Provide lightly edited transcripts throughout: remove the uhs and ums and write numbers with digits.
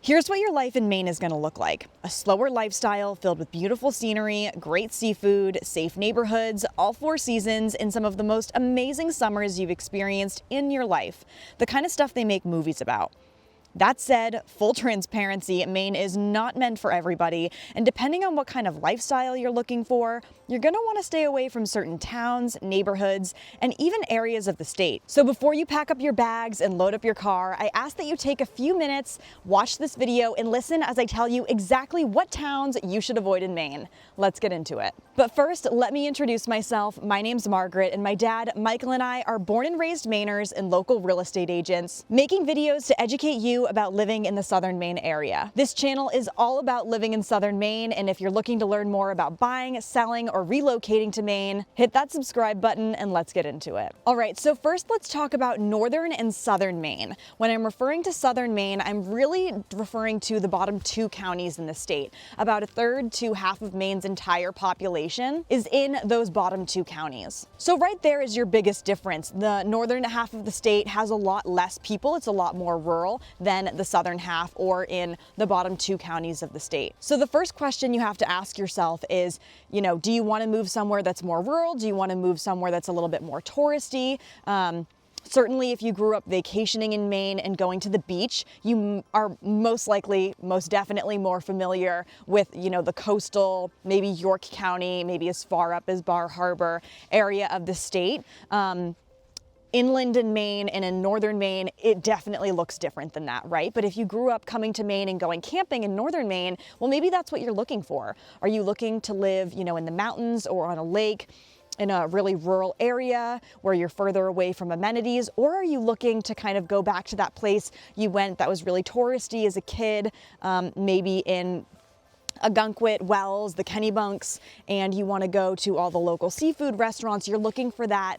Here's what your life in Maine is going to look like. A slower lifestyle filled with beautiful scenery, great seafood, safe neighborhoods, all 4 seasons, and some of the most amazing summers you've experienced in your life. The kind of stuff they make movies about. That said, full transparency, Maine is not meant for everybody, and depending on what kind of lifestyle you're looking for, you're gonna wanna stay away from certain towns, neighborhoods, and even areas of the state. So before you pack up your bags and load up your car, I ask that you take a few minutes, watch this video, and listen as I tell you exactly what towns you should avoid in Maine. Let's get into it. But first, let me introduce myself. My name's Margaret, and my dad, Michael, and I are born and raised Mainers and local real estate agents, making videos to educate you about living in the Southern Maine area. This channel is all about living in Southern Maine, and if you're looking to learn more about buying, selling, or relocating to Maine, hit that subscribe button and let's get into it. All right, so first let's talk about Northern and Southern Maine. When I'm referring to Southern Maine, I'm really referring to the bottom 2 counties in the state. About a third to half of Maine's entire population is in those bottom 2 counties. So right there is your biggest difference. The northern half of the state has a lot less people. It's a lot more rural than the southern half or in the bottom 2 counties of the state. So the first question you have to ask yourself is, do you want to move somewhere that's more rural? Do you want to move somewhere that's a little bit more touristy? Certainly, if you grew up vacationing in Maine and going to the beach, you are most definitely more familiar with, the coastal, maybe York County, maybe as far up as Bar Harbor area of the state. Inland in Maine and in northern Maine, it definitely looks different than that, right? But if you grew up coming to Maine and going camping in northern Maine, well, maybe that's what you're looking for. Are you looking to live, in the mountains or on a lake, in a really rural area where you're further away from amenities? Or are you looking to kind of go back to that place you went that was really touristy as a kid, maybe in Agunquit, Wells, the Kennebunks, and you want to go to all the local seafood restaurants? You're looking for that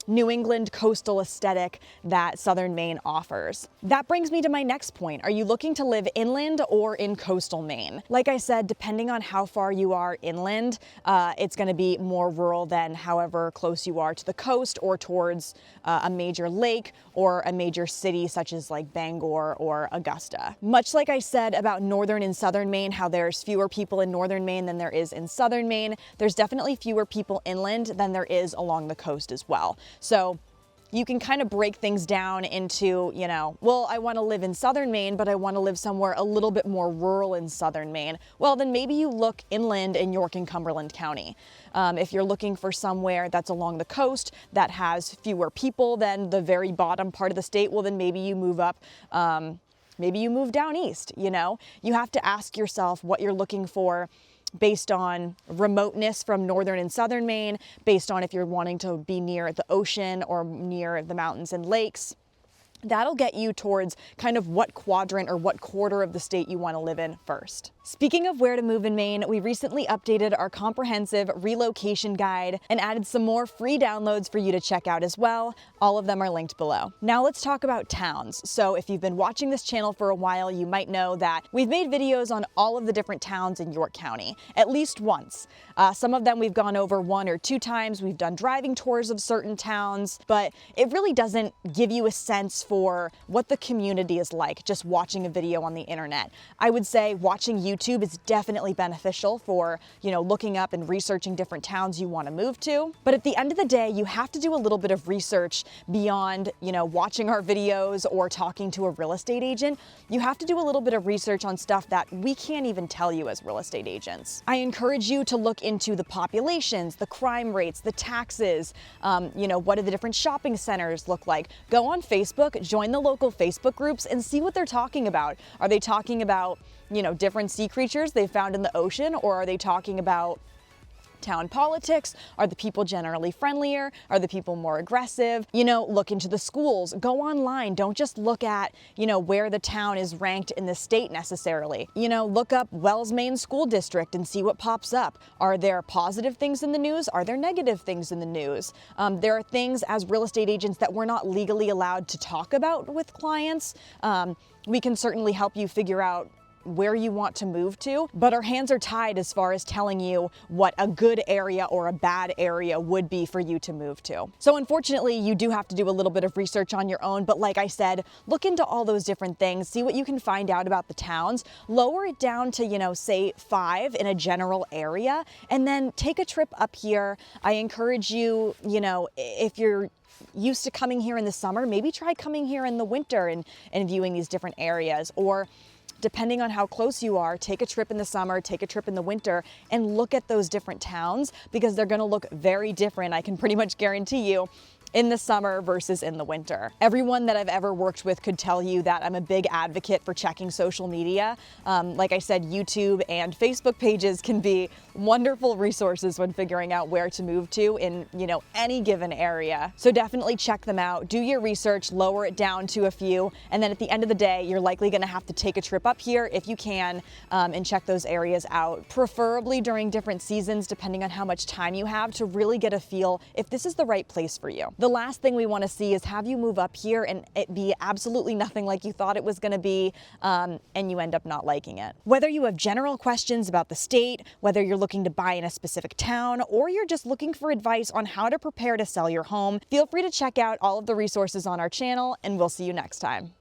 New England coastal aesthetic that Southern Maine offers. That brings me to my next point. Are you looking to live inland or in coastal Maine? Like I said, depending on how far you are inland, it's going to be more rural than however close you are to the coast or towards a major lake or a major city such as like Bangor or Augusta. Much like I said about northern and southern Maine, how there's fewer people in northern Maine than there is in southern Maine, there's definitely fewer people inland than there is along the coast as well. So you can kind of break things down into, well, I want to live in southern Maine, but I want to live somewhere a little bit more rural in southern Maine. Well, then maybe you look inland in York and Cumberland County. If you're looking for somewhere that's along the coast that has fewer people than the very bottom part of the state, well, then maybe you move up, maybe you move down east, You have to ask yourself what you're looking for based on remoteness from northern and southern Maine, based on if you're wanting to be near the ocean or near the mountains and lakes. That'll get you towards kind of what quadrant or what quarter of the state you want to live in first. Speaking of where to move in Maine, we recently updated our comprehensive relocation guide and added some more free downloads for you to check out as well. All of them are linked below. Now let's talk about towns. So if you've been watching this channel for a while, you might know that we've made videos on all of the different towns in York County, at least once. Some of them we've gone over 1 or 2 times. We've done driving tours of certain towns, but it really doesn't give you a sense for what the community is like just watching a video on the internet. I would say watching YouTube is definitely beneficial for, looking up and researching different towns you want to move to. But at the end of the day, you have to do a little bit of research beyond, watching our videos or talking to a real estate agent. You have to do a little bit of research on stuff that we can't even tell you as real estate agents. I encourage you to look into the populations, the crime rates, the taxes, what do the different shopping centers look like? Go on Facebook, join the local Facebook groups and see what they're talking about. Are they talking about, different sea creatures they found in the ocean, or are they talking about town politics? Are the people generally friendlier? Are the people more aggressive? Look into the schools, go online. Don't just look at, where the town is ranked in the state necessarily. Look up Wells, Maine School District and see what pops up. Are there positive things in the news? Are there negative things in the news? There are things as real estate agents that we're not legally allowed to talk about with clients. We can certainly help you figure out where you want to move to, but our hands are tied as far as telling you what a good area or a bad area would be for you to move to. So unfortunately, you do have to do a little bit of research on your own, but like I said, look into all those different things, see what you can find out about the towns, lower it down to, say 5 in a general area, and then take a trip up here. I encourage you, if you're used to coming here in the summer, maybe try coming here in the winter and viewing these different areas. Or depending on how close you are, take a trip in the summer, take a trip in the winter, and look at those different towns, because they're gonna look very different, I can pretty much guarantee you, in the summer versus in the winter. Everyone that I've ever worked with could tell you that I'm a big advocate for checking social media. Like I said, YouTube and Facebook pages can be wonderful resources when figuring out where to move to in, any given area. So definitely check them out, do your research, lower it down to a few, and then at the end of the day, you're likely gonna have to take a trip up here if you can, and check those areas out, preferably during different seasons, depending on how much time you have, to really get a feel if this is the right place for you. The last thing we want to see is have you move up here and it be absolutely nothing like you thought it was going to be, and you end up not liking it. Whether you have general questions about the state, whether you're looking to buy in a specific town, or you're just looking for advice on how to prepare to sell your home, feel free to check out all of the resources on our channel, and we'll see you next time.